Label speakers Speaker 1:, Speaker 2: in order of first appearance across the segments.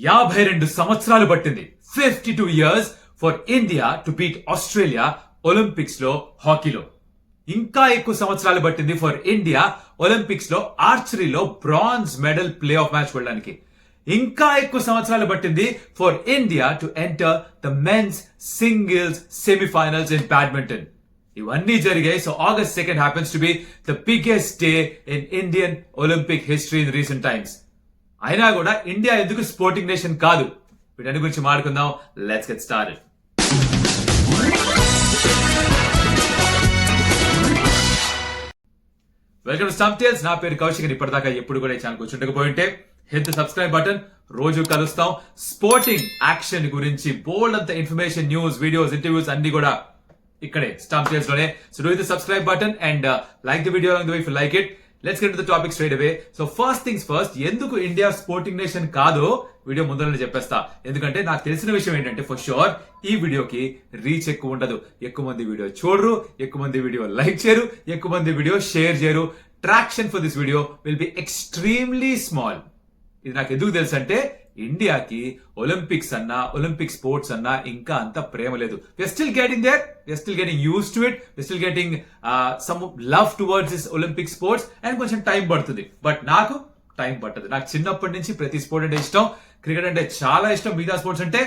Speaker 1: 52 సంవత్సరాలు పట్టింది 52 years for India to beat Australia Olympics లో హాకీలో. ఇంకా ఎక్కువ సంవత్సరాలు పట్టింది ఫర్ ఇండియా ఒలింపిక్స్ లో ఆర్చరీలో bronze medal play off match వెళ్ళడానికి. ఇంకా ఎక్కువ సంవత్సరాలు పట్టింది for India to enter the men's singles semifinals in badminton. ఇవన్నీ జరిగాయి. So August 2nd happens to be the biggest day in Indian Olympic history in recent times. అయినా కూడా India ఎందుకు స్పోర్టింగ్ నేషన్ కాదు? వీటన్ని గురించి మాట్లాడుకుందాం. Let's get started. Welcome to stump tales. నా పేరు కౌశిక్. ఇప్పటిదాకా ఎప్పుడు కూడా ఈ ఛానల్ కూర్చుంటకపోయి ఉంటే హిట్ ద సబ్స్క్రైబ్ బటన్. రోజు కలుస్తాం. స్పోర్టింగ్ యాక్షన్ గురించి బోల్డ్ అంత ఇన్ఫర్మేషన్, న్యూస్, వీడియోస్, ఇంటర్వ్యూస్ అన్ని కూడా ఇక్కడే స్టంప్ టేల్స్ లోనే. So do the subscribe button and like the video along the way if you like it. Let's get into the topic straight away. So first things first, ఎందుకు India sporting nation కాదో video ముందరనే చెప్పేస్తా. ఎందుకంటే నాకు తెలిసిన విషయం ఏంటంటే for sure ఈ వీడియోకి రీచ్ ఎక్కువ ఉండదు. ఎక్కువ మంది వీడియో చూడరు, ఎక్కువ మంది వీడియో లైక్ చేయరు, ఎక్కువ మంది వీడియో షేర్ చేయరు. Traction for this video will be extremely small. ఇది నాకు ఎందుకు తెలుసు అంటే ఇండియాకి ఒలింపిక్స్ అన్నా, ఒలింపిక్ స్పోర్ట్స్ అన్నా ఇంకా అంత ప్రేమ లేదు. We're still getting there, we're still getting used to it, we're still getting some love towards this Olympic sports. And కొంచెం టైం పడుతుంది. బట్ నాకు టైం పట్టదు. నాకు చిన్నప్పటి నుంచి ప్రతి స్పోర్ట్ అంటే ఇష్టం. క్రికెట్ అంటే చాలా ఇష్టం, మిగతా స్పోర్ట్స్ అంటే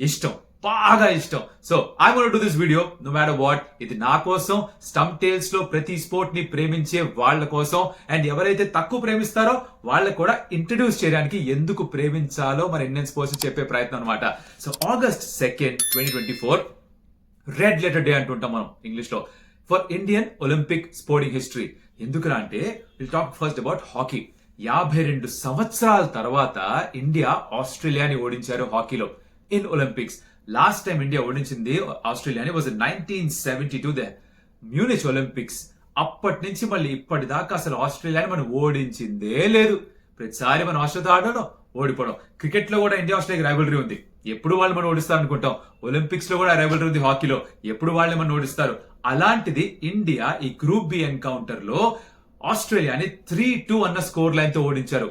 Speaker 1: ఇష్టం, బాగా ఇష్టం. So I want do this video no matter what. ఇది నా కోసం, స్టంప్ టేల్స్ లో ప్రతి స్పోర్ట్ ని ప్రేమించే వాళ్ళ కోసం, అండ్ ఎవరైతే తక్కువ ప్రేమిస్తారో వాళ్ళకు కూడా ఇంట్రడ్యూస్ చేయడానికి ఎందుకు ప్రేమించాలో మన ఇండియన్ స్పోర్ట్స్ చెప్పే ప్రయత్నం అనమాట. So August 2nd, 2024 red letter day అంటుంటాం మనం ఇంగ్లీష్ లో for Indian Olympic sporting history. ఎందుకురా అంటే will talk first about hockey. 52 సంవత్సరాల తర్వాత ఇండియా ఆస్ట్రేలియాని ఓడించారు హాకీలో in Olympics. Last time India ఓడించింది ఆస్ట్రేలియాని వాజ్ 1972 ద మ్యూనిచ్ ఒలింపిక్స్. అప్పటి నుంచి మళ్ళీ ఇప్పటిదాకా అసలు ఆస్ట్రేలియాని మనం ఓడించిందే లేదు. ప్రతిసారి మనం ఆస్ట్రేలియాతో ఆడడం, ఓడిపోవడం. క్రికెట్ లో కూడా ఇండియా ఆస్ట్రేలియా రైవలరీ ఉంది. ఎప్పుడు వాళ్ళు మనం ఓడిస్తారు అనుకుంటాం. ఒలింపిక్స్ లో కూడా రైవలరీ ఉంది హాకీలో. ఎప్పుడు వాళ్ళని మనం ఓడిస్తారు. అలాంటిది ఇండియా ఈ గ్రూప్ బి ఎన్కౌంటర్ లో ఆస్ట్రేలియాని 3-2 అన్న స్కోర్ లైన్ తో ఓడించారు.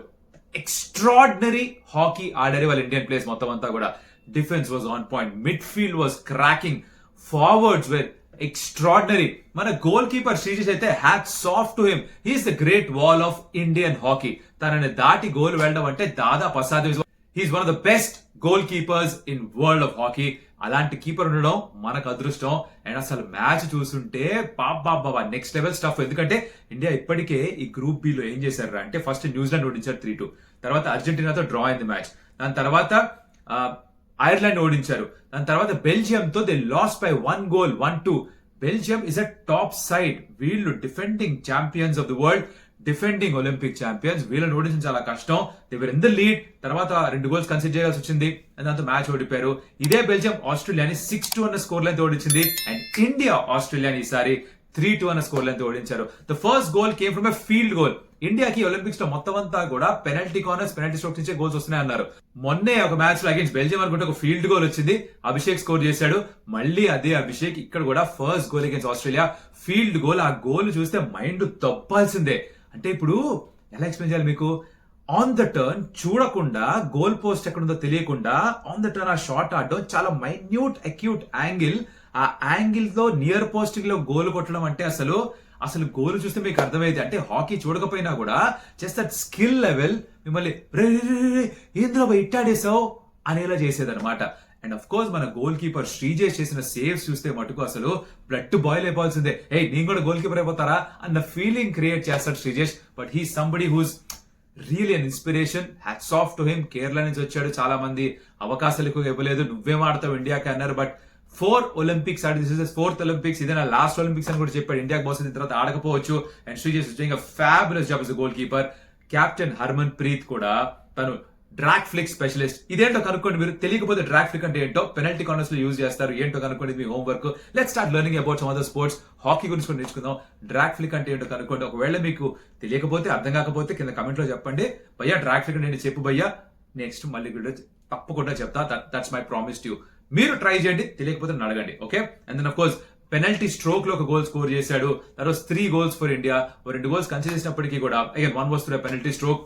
Speaker 1: ఎక్స్ట్రాడినరీ హాకీ ఆడారు వాళ్ళ ఇండియన్ ప్లేయర్స్ మొత్తం అంతా కూడా. Defense was on point. Midfield was cracking. Forwards were extraordinary. Mana goalkeeper Srijesh aithe hats off to him. He is the great wall of Indian hockey. Tanane daati goal veldam ante Dada Prasad. He is one of the best goalkeepers in world of hockey. అలాంటి keeper ఉండడం మనకు అదృష్టం. And అసలు match చూస్తుంటే బాబా next level stuff. ఎందుకంటే India ఇప్పటికే ఈ group B లో ఏం చేశారు అంటే ఫస్ట్ న్యూజిలాండ్ ఓడించారు 3-2. తర్వాత అర్జెంటీనాతో డ్రా అయింది మ్యాచ్. దాని తర్వాత ఐర్లాండ్ ఓడించారు. దాని తర్వాత బెల్జియం తో they lost by 1 goal 1-2. Belgium is a top side. వీళ్ళు defending champions of the world, defending Olympic champions. వీళ్ళని ఓడించడం చాలా కష్టం. They were in the lead. తర్వాత 2 goals కన్సిడర్ చేయాల్సి వచ్చింది. దాంతో మ్యాచ్ ఓడిపోయారు. ఇదే బెల్జియం ఆస్ట్రేలియాని 6-2 అన్న స్కోర్ లైన్ తో ఓడించింది. అండ్ ఇండియా ఆస్ట్రేలియాని ఈసారి 3-2 అన్న స్కోర్ లైన్ తో ఓడించారు. The first goal came from a field goal. ఇండియాకి ఒలింపిక్స్ లో మొత్తం అంతా కూడా పెనల్టీ కార్నర్స్, పెనల్టీ స్ట్రోక్స్ నుంచి గోల్స్ వస్తున్నాయి అన్నారు. మొన్నే ఒక మ్యాచ్ లో అగేన్స్ బెల్జియం అనుకుంటే ఒక ఫీల్డ్ గోల్ వచ్చింది. అభిషేక్ స్కోర్ చేశాడు. మళ్ళీ అదే అభిషేక్ ఇక్కడ కూడా first goal against Australia field goal. ఆ గోల్ చూస్తే మైండ్ తప్పాల్సిందే. అంటే ఇప్పుడు ఎలా ఎక్స్ప్లెయిన్ చేయాలి మీకు? ఆన్ ద టర్న్ చూడకుండా, గోల్ పోస్ట్ ఎక్కడుందో తెలియకుండా ఆన్ ద టర్న్ ఆ షాట్ ఆడడం చాలా మైన్యూట్ అక్యూట్ యాంగిల్. ఆ యాంగిల్ తో నియర్ పోస్టింగ్ లో గోల్ కొట్టడం అంటే అసలు గోల్ చూస్తే మీకు అర్థమైంది. అంటే హాకీ చూడకపోయినా కూడా జస్ట్ దట్ స్కిల్ లెవెల్ మిమ్మల్ని ఏంద్రా ఇట్టాడేసావు అనేలా చేసేది అనమాట. అండ్ అఫ్ కోర్స్ మన గోల్ కీపర్ శ్రీజేష్ చేసిన సేవ్స్ చూస్తే మటుకు అసలు బ్లడ్ బాయిల్ అయిపోవాల్సిందే. నేను కూడా గోల్ కీపర్ అయిపోతారా అన్న ఫీలింగ్ క్రియేట్ చేస్తాడు Sreejesh. But he somebody who's really an inspiration. Hats off to him. Kerala నుంచి వచ్చాడు. చాలా మంది అవకాశాలు ఎక్కువ ఇవ్వలేదు. నువ్వేం ఆడతావు ఇండియాకి అన్నారు. But 4 Olympics Audi, this is 4th Olympics, ఇదే నా లాస్ట్ ఒలింపిక్స్ అని కూడా చెప్పాడు. ఇండియాకి బాస్ అయిన తర్వాత ఆడకపోవచ్చు. And Sreejesh is doing a fabulous job as a goalkeeper. Captain Harmanpreet కూడా తను డ్రాగ్ ఫ్లిక్ స్పెషలిస్ట్. ఇదేంటో కనుక్కోండి. మీరు తెలియకపోతే డ్రాగ్ ఫ్లిక్ అంటే ఏంటో, పెనల్టీ కార్నర్స్ లో యూజ్ చేస్తారు. ఏంటో కనుక్కోండి, మీ homework. Let's start learning about some other sports. Hockey గురించి కూడా నేర్చుకుందాం. డ్రాగ్ ఫ్లిక్ అంటే ఏంటో కనుక్కోండి. ఒకవేళ మీకు తెలియకపోతే, అర్థం కాకపోతే కింద కమెంట్ లో చెప్పండి. భయ్యా డ్రాగ్ ఫ్లిక్ అంటే చెప్పు భయ్యా, నెక్స్ట్ మళ్ళీ కూడా తప్పకుండా చెప్తా. That's my promise to you. మీరు ట్రై చేయండి, తెలియకపోతే అడగండి. Okay. And then of course penalty stroke లో ఒక గోల్ స్కోర్ చేశాడు. తర్వాత 3 goals for India. 2 goals consider చేసినప్పటికీ కూడా again 1 was through a penalty stroke.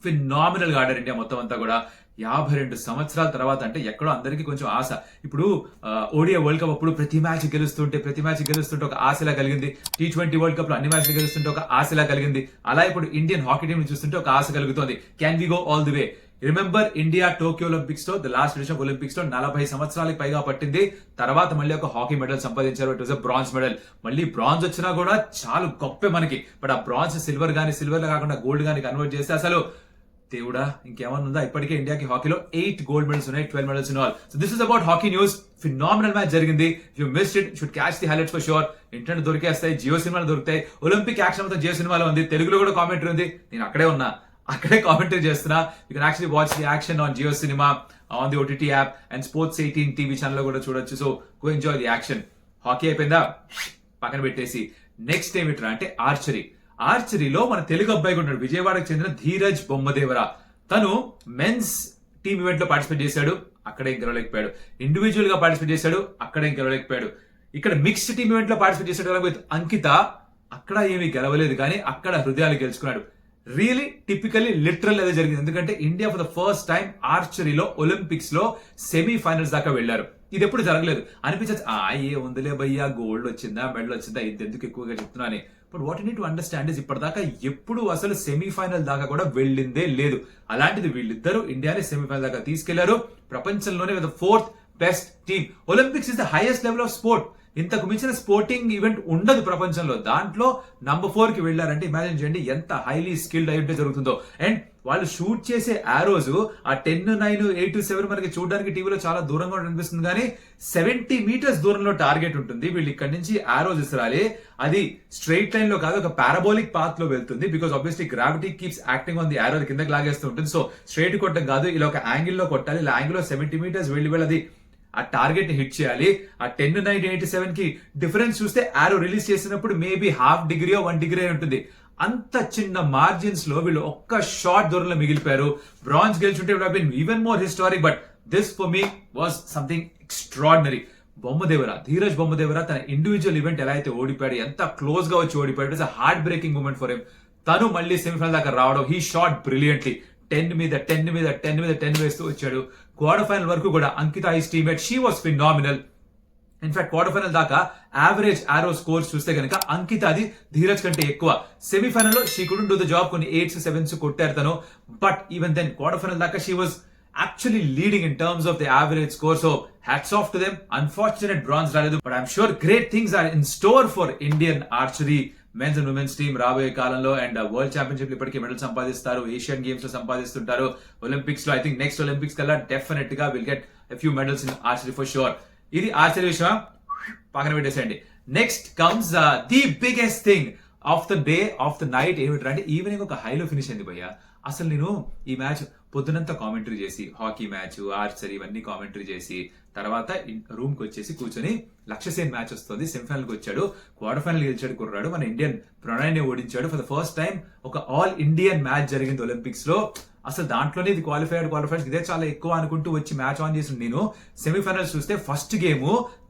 Speaker 1: Phenomenal గా ఆడారు ఇండియా మొత్తం అంతా కూడా. 52 సంవత్సరాల తర్వాత అంటే ఎక్కడో అందరికీ కొంచెం ఆశ. ఇప్పుడు ఓడిఐ వరల్డ్ కప్ అప్పుడు ప్రతి మ్యాచ్ గెలుస్తుంటే ఒక ఆశలా కలిగింది. T20 వరల్డ్ కప్ లో అన్ని మ్యాచ్లు గెలుస్తుంటే ఒక ఆశలా కలిగింది. అలా ఇప్పుడు ఇండియన్ హాకీ టీం చూస్తుంటే ఒక ఆశ కలుగుతోంది. Can we go all the way? Remember India Tokyo Olympics లో, the last edition of Olympics లో 40 సంవత్సరాలకు పైగా పట్టింది. తర్వాత మళ్ళీ ఒక హాకీ మెడల్ సంపాదించారు. It was a bronze medal. మళ్ళీ బ్రాంజ్ వచ్చినా కూడా చాలా గొప్పే మనకి. బట్ ఆ బ్రాంజ్ సిల్వర్ కాకుండా గోల్డ్ గానీ కన్వర్ట్ చేస్తే అసలు దేవుడా ఇంకేమన్నా ఉందా? ఇప్పటికే ఇండియాకి హాకీలో 8 గోల్డ్ మెడల్స్ ఉన్నాయి, 12 medals in all. So this is about hockey news. Phenomenal match జరిగింది. If you missed it, should catch the highlights for sure. Internet దొరికేస్తాయి, జియో సినిమాలు దొరుకుతాయి. ఒలింపిక్ యాక్షన్ అంతా జియో సినిమాలో ఉంది. తెలుగులో కూడా కామెంటరీ ఉంది. నేను అక్కడే కామెంటరీ చేస్తున్నా. You can actually watch the action on Jio Cinema, on the OTT app and sports 18 TV channel లో కూడా చూడొచ్చు. So go enjoy the action. Hockey అయిపోయిందా? పక్కన పెట్టేసి నెక్స్ట్ ఏమిట్రా అంటే ఆర్చరీలో మన తెలుగు అబ్బాయి ఉన్నాడు, విజయవాడకు చెందిన ధీరజ్ బొమ్మదేవరా. తను మెన్స్ టీమ్ ఈవెంట్ లో పార్టిసిపేట్ చేశాడు, అక్కడే గెలవలేకపోయాడు. ఇండివిజువల్ గా పార్టిసిపేట్ చేశాడు, అక్కడే గెలవలేకపోయాడు. ఇక్కడ మిక్స్డ్ టీమ్ ఈవెంట్ లో పార్టిసిపేట్ చేశాడు విత్ అంకిత, అక్కడ ఏమీ గెలవలేదు, కానీ అక్కడ హృదయాలు గెలుచుకున్నాడు. రియలీ టిపికల్లీ లిటరల్ అదే జరిగింది. ఎందుకంటే India for the first time ఆర్చరీలో ఒలింపిక్స్ లో సెమీఫైనల్స్ దాకా వెళ్లారు. ఇది ఎప్పుడు జరగలేదు. అనిపించచ్చు ఏ ఉందిలే భయ్యా, గోల్డ్ వచ్చిందా మెడల్ వచ్చిందా, ఇది ఎందుకు ఎక్కువగా చెప్తున్నాను. But what you need to understand is ఇప్పటిదాకా ఎప్పుడు అసలు సెమీఫైనల్ దాకా కూడా వెళ్ళిందే లేదు. అలాంటిది వీళ్ళిద్దరూ ఇండియాని సెమీఫైనల్ దాకా తీసుకెళ్లారు. ప్రపంచంలోనే with 4th best team. Olympics is the highest level of sport. ఇంతకు మించిన స్పోర్టింగ్ ఈవెంట్ ఉండదు ప్రపంచంలో. దాంట్లో నంబర్ 4 కి వెళ్లారంటే ఇమాజిన్ చేయండి ఎంత హైలీ స్కిల్డ్ అయ్యుంటే జరుగుతుందో. అండ్ వాళ్ళు షూట్ చేసే ఆరోస్ ఆ 10, 9, 8, 7 మనకి చూడడానికి టీవీలో చాలా దూరంగా అనిపిస్తుంది, కానీ 70 మీటర్స్ దూరంలో టార్గెట్ ఉంటుంది. వీళ్ళు ఇక్కడ నుంచి ఆరోస్ ఇసరాలి. అది స్ట్రైట్ లైన్ లో కాదు, ఒక పారాబోలిక్ పాత్ లో వెళ్తుంది. Because obviously gravity keeps acting on the ఆరో, కిందకి లాగేస్తూ ఉంటుంది. సో స్ట్రైట్ కొట్టడం కాదు, ఇలా ఒక యాంగిల్ లో కొట్టాలి. ఇలా యాంగిల్ లో 70 మీటర్స్ వెళ్ళి అది ఆ టార్గెట్ ని హిట్ చేయాలి. ఆ 10, 9, 8, 7 కి డిఫరెన్స్ చూస్తే ఆరో రిలీజ్ చేసినప్పుడు మేబీ 1/2 డిగ్రీ 1 డిగ్రీ ఉంటుంది. అంత చిన్న మార్జిన్స్ లో వీళ్ళు ఒక్క షాట్ దూరంలో మిగిలిపోయారు. బ్రాంజ్ గెలుచుంటే would have been even more historic. But this for me was something extraordinary. Dheeraj Bommadevara తన ఇండివిజువల్ ఈవెంట్ ఎలా అయితే ఓడిపోయాడు, ఎంత క్లోజ్ గా వచ్చి ఓడిపోయాడు. It's heart breaking moment for him. తను మళ్ళీ సెమీఫైనల్ దాకా రావడం, హీ షాట్ బ్రిలియంట్లీ. 10 మీద 10 వేస్తూ వచ్చాడు. క్వార్టర్ ఫైనల్ వరకు కూడా Ankita his teammate, she was phenomenal. In fact quarter final దాకా యావరేజ్ ఆరో స్కోర్స్ చూస్తే కనుక అంకిత అది ధీరజ్ కంటే ఎక్కువ. సెమీఫైనల్ లో she couldn't do the job, కొన్ని 8s 7s కొట్టారు తను. But even then quarter final దాకా she was actually leading in terms of the average score. So hats off to them. Unfortunate bronze రాలేదు, but I'm sure great things are in store for Indian archery men's and women's team రాబోయే కాలంలో. And world championship ఇప్పటికే medal సంపాదిస్తారు, Asian Games లో సంపాదిస్తుంటారు. Olympics లో I think next Olympics కల్లా definite గా will get a few medals in archery for sure. ఇది ఆర్చరీ విషయం పక్కన పెట్టేసేయండి. Next comes the biggest thing of the day of the night. ఏమిటంటే ఈవినింగ్ ఒక హైలో ఫినిష్ అయింది భయ్య. అసలు నేను ఈ మ్యాచ్ పొద్దునంతా కామెంటరీ చేసి, హాకీ మ్యాచ్, ఆర్చరీ ఇవన్నీ కామెంటరీ చేసి, తర్వాత రూమ్ కి వచ్చేసి కూర్చొని లక్ష్యసేన్ మ్యాచ్ వస్తుంది, సెమీఫైనల్ కి వచ్చాడు, క్వార్టర్ ఫైనల్ గెలిచాడు కుర్రాడు, మన ఇండియన్ ప్రణయ్ని ఓడించాడు. ఫర్ ద ఫస్ట్ టైం ఒక ఆల్ ఇండియన్ మ్యాచ్ జరిగింది ఒలింపిక్స్ లో. అసలు దాంట్లోనే ఇది క్వాలిఫైర్స్ ఇదే చాలా ఎక్కువ అనుకుంటూ వచ్చి మ్యాచ్ ఆన్ చేసి నేను సెమీఫైనల్స్ చూస్తే ఫస్ట్ గేమ్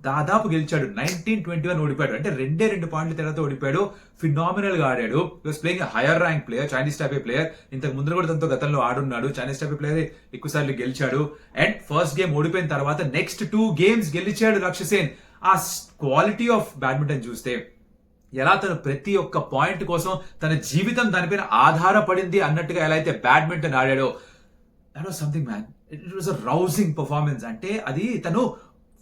Speaker 1: దాదాపు గెలిచాడు, 19-21 ఓడిపోయాడు. అంటే 2 పాయింట్ల తేడాతో ఓడిపోయాడు. ఫినామినల్ గా ఆడాడు. Was playing higher rank player, Chinese Taipei player. ఇంతకు ముందు కూడా తనతో గతంలో ఆడున్నాడు. చైనీస్ టైపే ప్లేయర్ ఎక్కువ సార్లు గెలిచాడు. అండ్ ఫస్ట్ గేమ్ ఓడిపోయిన తర్వాత నెక్స్ట్ 2 గేమ్స్ గెలిచాడు లక్ష్యసేన్. ఆ క్వాలిటీ ఆఫ్ బ్యాడ్మింటన్ చూస్తే, ఎలా తను ప్రతి ఒక్క పాయింట్ కోసం తన జీవితం దానిపైన ఆధారపడింది అన్నట్టుగా ఎలా అయితే బ్యాడ్మింటన్ ఆడాడో, that was something man. It was a rousing performance. అంటే అది తను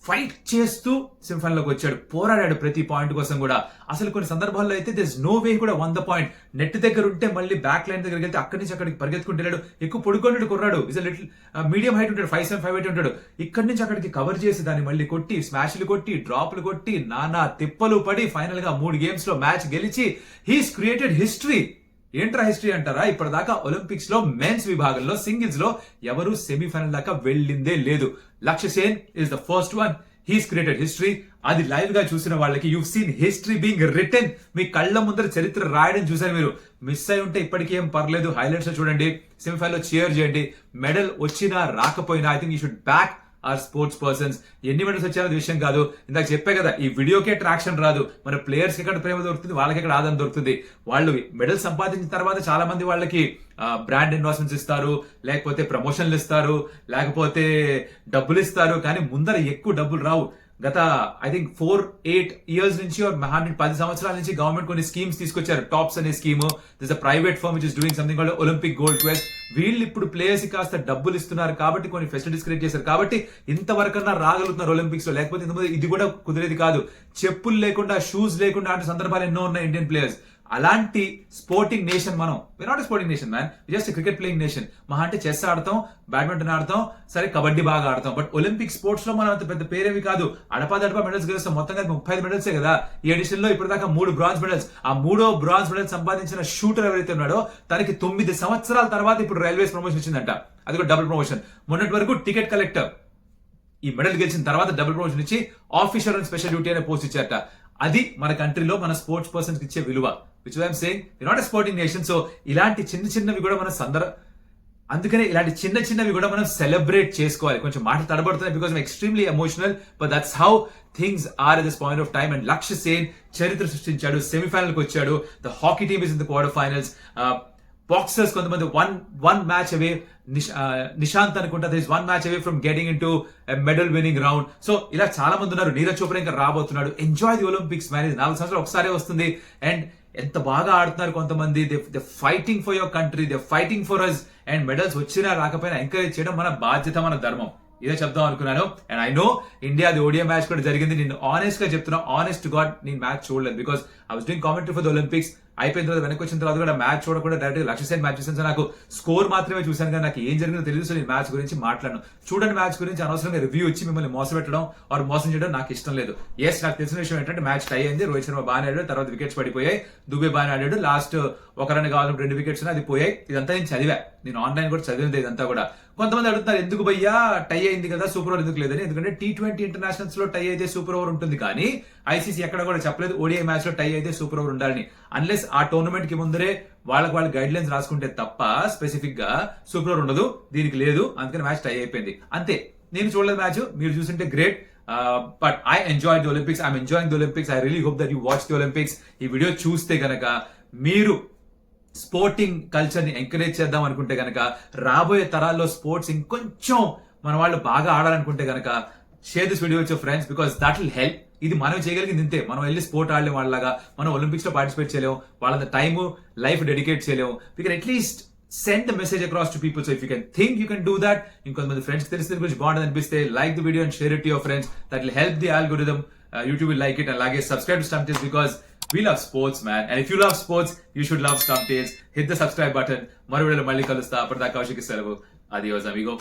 Speaker 1: ఫైట్ చేస్తూ సెమీఫైనల్ లోకి వచ్చాడు, పోరాడాడు ప్రతి పాయింట్ కోసం కూడా. అసలు కొన్ని సందర్భాల్లో అయితే దిస్ నో వే కూడా 100 పాయింట్ నెట్ దగ్గర ఉంటే మళ్ళీ బ్యాక్ లైన్ దగ్గరికి వెళ్తే అక్కడి నుంచి అక్కడికి పరిగెత్తుకుంటూ వెళ్ళాడు. ఎక్కువ పొడుకొన్నాడు కుర్రాడు, ఇస్ లిటిల్ మీడియం హైట్ ఉంటాడు, 5'7", 5'8" ఉంటాడు. ఇక్కడి నుంచి అక్కడికి కవర్ చేసి దాన్ని మళ్ళీ కొట్టి, స్మాష్లు కొట్టి, డ్రాప్లు కొట్టి, నానా తిప్పలు పడి ఫైనల్ గా 3 గేమ్స్ లో మ్యాచ్ గెలిచి హీస్ క్రియేటెడ్ హిస్టరీ. ఏంట్రా హిస్టరీ అంటారా? ఇప్పటిదాకా ఒలింపిక్స్ లో మెన్స్ విభాగంలో సింగిల్స్ లో ఎవరు సెమీఫైనల్ దాకా వెళ్ళిందే లేదు. Lakshya Sen is the first one. He's created history. అది లైవ్ గా చూసిన వాళ్ళకి you seen history being written. మీ కళ్ళ ముందర చరిత్ర రాయడం చూసారు మీరు. మిస్ అయి ఉంటే ఇప్పటికీ ఏం పర్లేదు, హైలైట్స్ లో చూడండి, సెమీఫైనల్ లో చీర్ చేయండి. మెడల్ వచ్చినా రాకపోయినా I think you should back or sports persons. ఎన్ని మెడల్స్ వచ్చారో విషయం కాదు. ఇందాక చెప్పే కదా, ఈ వీడియోకే ట్రాక్షన్ రాదు, మన ప్లేయర్స్ ఎక్కడ ప్రేమ దొరుకుతుంది, వాళ్ళకి ఎక్కడ ఆదాయం దొరుకుతుంది. వాళ్ళు మెడల్ సంపాదించిన తర్వాత చాలా మంది వాళ్ళకి బ్రాండ్ ఇన్వెస్ట్మెంట్స్ ఇస్తారు, లేకపోతే ప్రమోషన్లు ఇస్తారు, లేకపోతే డబ్బులు ఇస్తారు. కానీ ముందర ఎక్కువ డబ్బులు రావు. గత ఐ థింక్ 4-8 years నుంచి 10 సంవత్సరాల నుంచి గవర్నమెంట్ కొన్ని స్కీమ్స్ తీసుకొచ్చారు. టాప్స్ అనే scheme, this a private firm which is doing something called Olympic Gold Quest. వీళ్ళు ఇప్పుడు ప్లేయర్స్ కి కాస్త డబ్బులు ఇస్తున్నారు కాబట్టి కొన్ని ఫెసిలిటీస్ క్రియేట్ చేశారు కాబట్టి ఇంతవరకన్నా రాగలుగుతున్నారు ఒలింపిక్స్ లో. లేకపోతే ఇంతకుముందు ఇది కూడా కుదిరేది కాదు. చెప్పులు లేకుండా, షూస్ లేకుండా అంటే సందర్భాలు ఎన్నో ఉన్నాయి ఇండియన్ ప్లేయర్స్. అలాంటి స్పోర్టింగ్ నేషన్ మనం. We not sporting nation man, just cricket playing nation. మహా అంటే చెస్ ఆడతాం, బ్యాడ్మింటన్ ఆడతాం, సరే కబడ్డీ బాగా ఆడతాం. బట్ ఒలింపిక్ స్పోర్ట్స్ లో మనం అంత పెద్ద పేరేవి కాదు. అడపా మెడల్స్ గెలుస్తాం. మొత్తంగా 35 మెడల్సే కదా. ఈ ఎడిషన్ లో ఇప్పటిదాకా 3 బ్రాంజ్ మెడల్స్. ఆ 3వ బ్రాంజ్ మెడల్ సంపాదించిన షూటర్ ఎవరైతే ఉన్నాడో తనకి 9 సంవత్సరాల తర్వాత ఇప్పుడు రైల్వేస్ ప్రమోషన్ వచ్చిందంట. అది కూడా డబుల్ ప్రమోషన్. మొన్నటి వరకు టికెట్ కలెక్టర్, ఈ మెడల్ గెలిచిన తర్వాత డబుల్ ప్రమోషన్ ఇచ్చి ఆఫీసర్ అండ్ స్పెషల్ డ్యూటీ అనే పోస్ట్ ఇచ్చారట. అది మన కంట్రీలో మన స్పోర్ట్స్ పర్సన్స్ ఇచ్చే విలువ. Which I'm saying, we not a sporting nation. So ఇలాంటి చిన్నవి కూడా మనం అందుకనే ఇలాంటి చిన్నవి కూడా మనం సెలబ్రేట్ చేసుకోవాలి. కొంచెం మాటలు తడబడుతున్నాయి because I'm extremely emotional, but that's how things are at this point of time. And Lakshya Sen చరిత్ర సృష్టించాడు, సెమీఫైనల్ కి వచ్చాడు. The hockey team is in the quarter finals. Boxers కొంతమంది వన్ మ్యాచ్ అవే, నిశాంత్ అనుకుంటా this 1 match away from getting in to medal winning round. So ఇలా చాలా మంది ఉన్నారు. నీరజ్ చోప్రా ఇంకా రాబోతున్నాడు. Enjoy the Olympics man. 4 సంవత్సరాలు ఒకసారి వస్తుంది. అండ్ ఎంత బాగా ఆడుతున్నారు కొంతమంది. They fighting for your country, they fighting for us. And medals వచ్చినా రాకపోయినా ఎంకరేజ్ చేయడం మన బాధ్యత, మన ధర్మం. ఇదే చెప్దాం అనుకున్నాను. And I know India the Odia match కూడా జరిగింది. నేను ఆనెస్ట్ గా చెప్తున్నా, ఆనెస్ట్ గాడ్ నేను మ్యాచ్ చూడలేదు because I was doing commentary for the Olympics. అయిపోయిన తర్వాత వెనక్కి వచ్చిన తర్వాత కూడా మ్యాచ్ చూడకుండా డైరెక్ట్ లక్ష్య సేన్ మ్యాచ్ చూసాను. నాకు స్కోర్ మాత్రమే చూశాను కానీ నాకు ఏం జరిగిందో తెలియదు. సో నేను మ్యాచ్ గురించి మాట్లాడను. చూడండి, మ్యాచ్ గురించి అనవసరంగా రివ్యూ ఇచ్చి మిమ్మల్ని మోసపెట్టడం ఆర్ మోసం చేయడం నాకు ఇష్టం లేదు. ఎస్, నాకు తెలిసిన విషయం ఏంటంటే మ్యాచ్ టై అయింది. రోహిత్ శర్మ బాగానే ఆడాడు, తర్వాత వికెట్స్ పడిపోయాయి. దుబే బాగానే ఆడాడు, లాస్ట్ 1 run కావాలి 2 wickets అది పోయాయి. ఇదంతా నేను చదివా, నేను ఆన్లైన్ కూడా చదివింది ఇదంతా కూడా. కొంతమంది అడుగుతున్నారు ఎందుకు భయ్యా టై అయింది కదా, సూపర్ ఓవర్ ఎందుకు లేదని. ఎందుకంటే T20 ఇంటర్నేషనల్స్ లో టై అయితే సూపర్ ఓవర్ ఉంటుంది కానీ ఐసీసీ ఎక్కడ కూడా చెప్పలేదు ఓడిఐ మ్యాచ్ లో టై అయితే సూపర్ ఓవర్ ఉండాలని. అన్లెస్ ఆ టోర్నమెంట్ కి ముందరే వాళ్ళకి గైడ్ లైన్స్ రాసుకుంటే తప్ప స్పెసిఫిక్ గా సూపర్ ఓవర్ ఉండదు. దీనికి లేదు, అందుకని మ్యాచ్ టై అయిపోయింది అంతే. నేను చూడలేదు మ్యాచ్, మీరు చూసింటే great. But I enjoy the Olympics, I'm enjoying the Olympics. I really hope that you watch the Olympics. ఈ వీడియో చూస్తే గనక మీరు స్పోర్టింగ్ కల్చర్ ని ఎంకరేజ్ చేద్దాం అనుకుంటే గనక, రాబోయే తరాల్లో స్పోర్ట్స్ ఇంకొంచెం మన వాళ్ళు బాగా ఆడాలనుకుంటే గనక, share this video with your friends because that will help. ఇది మనం చేయగలిగింది ఇంతే. మనం వెళ్ళి స్పోర్ట్ ఆడలేం వాళ్ళలాగా, మనం ఒలింపిక్స్ లో పార్టిసిపేట్ చేయలేము, వాళ్ళ టైమ్ లైఫ్ డెడికేట్ చేయలేము. We can at least send the message across to people. So if you can think you can do that, ఇంకొంతమంది ఫ్రెండ్స్ తెలిసిన గురించి బాగుంటుంది అనిపిస్తే like the video and share it to your friends. That will help the algorithm. YouTube will like it. అలాగే subscribe to Stump Tales because we love sports, man. And if you love sports, you should love Stump Tales. Hit the subscribe button. మరో వీడియోలో మళ్ళీ కలుస్తా. అప్పటిదాకా కౌశిక్ సెలవు. Adios amigo.